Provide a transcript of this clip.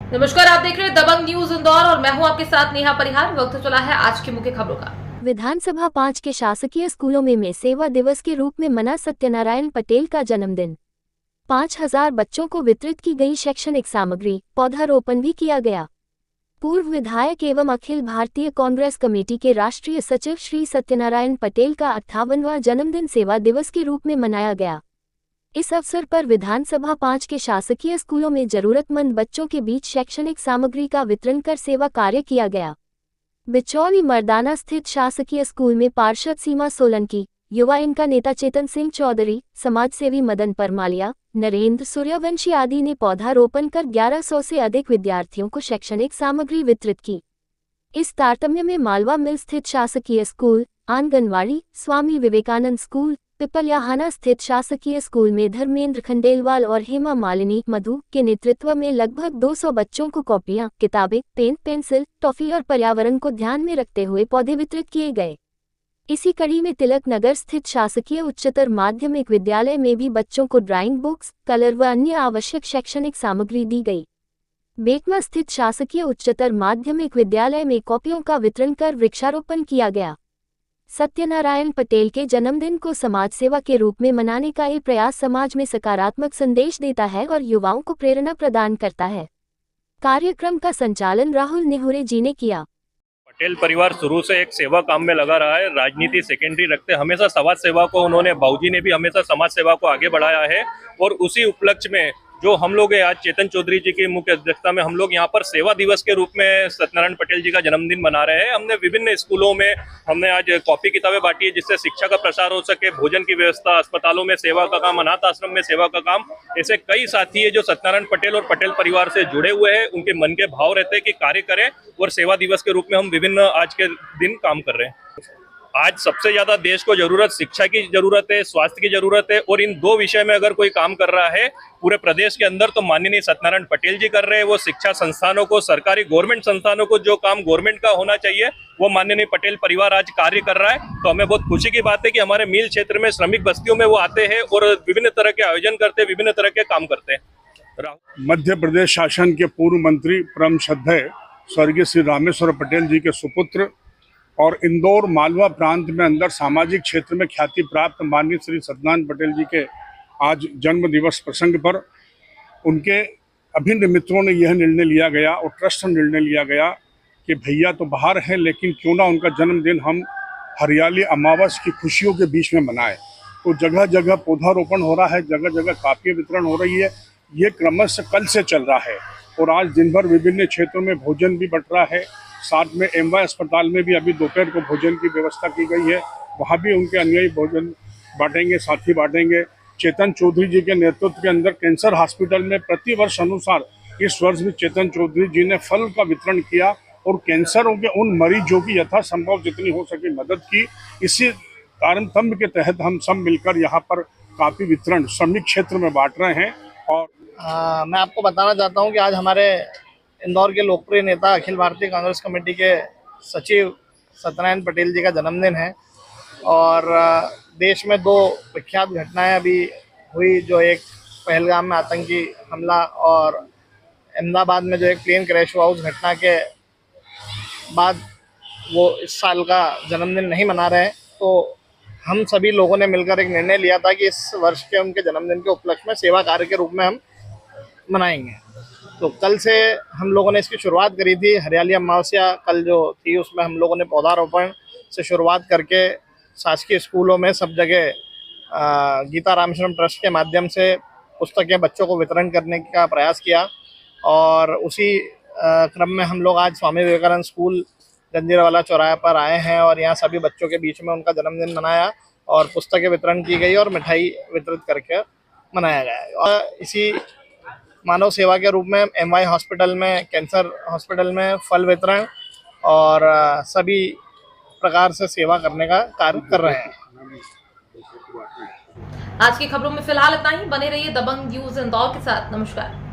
नमस्कार, आप देख रहे हैं दबंग न्यूज इंदौर और मैं हूं आपके साथ नेहा परिहार। वक्त चला है आज की मुख्य खबरों का। विधानसभा 5 के शासकीय स्कूलों में सेवा दिवस के रूप में मना सत्यनारायण पटेल का जन्मदिन। 5,000 बच्चों को वितरित की गई शैक्षणिक सामग्री, पौधारोपण भी किया गया। पूर्व विधायक एवं अखिल भारतीय कांग्रेस कमेटी के राष्ट्रीय सचिव श्री सत्यनारायण पटेल का 58वां जन्मदिन सेवा दिवस के रूप में मनाया गया। इस अवसर पर विधानसभा 5 के शासकीय स्कूलों में जरूरतमंद बच्चों के बीच शैक्षणिक सामग्री का वितरण कर सेवा कार्य किया गया। बिचौली मर्दाना स्थित शासकीय स्कूल में पार्षद सीमा सोलंकी, युवा इनका नेता चेतन सिंह चौधरी, समाजसेवी मदन परमालिया, नरेंद्र सूर्यवंशी आदि ने पौधारोपण कर 1100 से अधिक विद्यार्थियों को शैक्षणिक सामग्री वितरित की। इस तारतम्य में मालवा मिल स्थित शासकीय स्कूल, आंगनवाड़ी, स्वामी विवेकानंद स्कूल, पिपल्याहाना स्थित शासकीय स्कूल में धर्मेंद्र खंडेलवाल और हेमा मालिनी मधु के नेतृत्व में लगभग 200 बच्चों को कॉपियां, किताबें, पेन, पेंसिल, टॉफी और पर्यावरण को ध्यान में रखते हुए पौधे वितरित किए गए। इसी कड़ी में तिलक नगर स्थित शासकीय उच्चतर माध्यमिक विद्यालय में भी बच्चों को ड्राइंग बुक्स, कलर व अन्य आवश्यक शैक्षणिक सामग्री दी गई। बेतवा स्थित शासकीय उच्चतर माध्यमिक विद्यालय में कॉपियों का वितरण कर वृक्षारोपण किया गया। सत्यनारायण पटेल के जन्मदिन को समाज सेवा के रूप में मनाने का ये प्रयास समाज में सकारात्मक संदेश देता है और युवाओं को प्रेरणा प्रदान करता है। कार्यक्रम का संचालन राहुल नेहुरे जी ने किया। पटेल परिवार शुरू से एक सेवा काम में लगा रहा है। राजनीति सेकेंडरी रखते हमेशा समाज सेवा को उन्होंने, बाबूजी ने भी हमेशा समाज सेवा को आगे बढ़ाया है। और उसी उपलक्ष्य में जो हम लोग आज चेतन चौधरी जी की मुख्य अध्यक्षता में हम लोग यहाँ पर सेवा दिवस के रूप में सत्यनारायण पटेल जी का जन्मदिन मना रहे हैं। हमने विभिन्न स्कूलों में हमने आज कॉपी किताबें बांटी है जिससे शिक्षा का प्रसार हो सके, भोजन की व्यवस्था, अस्पतालों में सेवा का काम, अनाथ आश्रम में सेवा का काम। ऐसे कई साथी है जो सत्यनारायण पटेल और पटेल परिवार से जुड़े हुए हैं। उनके मन के भाव रहते हैं कि कार्य करें और सेवा दिवस के रूप में हम विभिन्न आज के दिन काम कर रहे हैं। आज सबसे ज्यादा देश को जरूरत शिक्षा की जरूरत है, स्वास्थ्य की जरूरत है। और इन दो विषय में अगर कोई काम कर रहा है पूरे प्रदेश के अंदर तो माननीय सत्यनारायण पटेल जी कर रहे हैं। वो शिक्षा संस्थानों को, सरकारी गवर्नमेंट संस्थानों को जो काम गवर्नमेंट का होना चाहिए वो माननीय पटेल परिवार आज कार्य कर रहा है। तो हमें बहुत खुशी की बात है कि हमारे मील क्षेत्र में श्रमिक बस्तियों में वो आते हैं और विभिन्न तरह के आयोजन करते हैं, विभिन्न तरह के काम करते हैं। मध्य प्रदेश शासन के पूर्व मंत्री परम श्रद्धेय स्वर्गीय श्री रामेश्वर पटेल जी के सुपुत्र और इंदौर मालवा प्रांत में अंदर सामाजिक क्षेत्र में ख्याति प्राप्त माननीय श्री सत्यनारायण पटेल जी के आज जन्म दिवस प्रसंग पर उनके अभिन्न मित्रों ने यह निर्णय लिया गया और ट्रस्ट ने निर्णय लिया गया कि भैया तो बाहर हैं लेकिन क्यों ना उनका जन्मदिन हम हरियाली अमावस की खुशियों के बीच में मनाएं। तो जगह जगह पौधारोपण हो रहा है, जगह जगह काफी वितरण हो रही है। ये क्रमशः कल से चल रहा है और आज दिन भर विभिन्न क्षेत्रों में भोजन भी बट रहा है। साथ में एमवाय अस्पताल में भी अभी दोपहर को भोजन की व्यवस्था की गई है, वहाँ भी उनके अनुयायी भोजन बांटेंगे, साथी बांटेंगे। चेतन चौधरी जी के नेतृत्व के अंदर कैंसर हॉस्पिटल में प्रति वर्ष अनुसार इस वर्ष भी चेतन चौधरी जी ने फल का वितरण किया और कैंसरों के उन मरीजों की यथासंभव जितनी हो सके मदद की। इसी कारण तंत्र के तहत हम सब मिलकर यहाँ पर काफी वितरण श्रमिक क्षेत्र में बांट रहे हैं। और मैं आपको बताना चाहता हूँ कि आज हमारे इंदौर के लोकप्रिय नेता अखिल भारतीय कांग्रेस कमेटी के सचिव सत्यनारायण पटेल जी का जन्मदिन है। और देश में दो विख्यात घटनाएं अभी हुई, जो एक पहलगाम में आतंकी हमला और अहमदाबाद में जो एक प्लेन क्रैश हुआ, उस घटना के बाद वो इस साल का जन्मदिन नहीं मना रहे हैं। तो हम सभी लोगों ने मिलकर एक निर्णय लिया था कि इस वर्ष के उनके जन्मदिन के उपलक्ष्य में सेवा कार्य के रूप में हम मनाएंगे। तो कल से हम लोगों ने इसकी शुरुआत करी थी। हरियाली अमावस्या कल जो थी उसमें हम लोगों ने पौधारोपण से शुरुआत करके शासकीय स्कूलों में सब जगह गीता रामशरण ट्रस्ट के माध्यम से पुस्तकें बच्चों को वितरण करने का प्रयास किया। और उसी क्रम में हम लोग आज स्वामी विवेकानंद स्कूल जंजीरावाला चौराहे पर आए हैं और यहाँ सभी बच्चों के बीच में उनका जन्मदिन मनाया और पुस्तकें वितरण की गई और मिठाई वितरित करके मनाया गया। और इसी मानव सेवा के रूप में एमवाय हॉस्पिटल में, कैंसर हॉस्पिटल में फल वितरण और सभी प्रकार से सेवा करने का कार्य कर रहे हैं। आज की खबरों में फिलहाल इतना ही। बने रहिए दबंग न्यूज इंदौर के साथ। नमस्कार।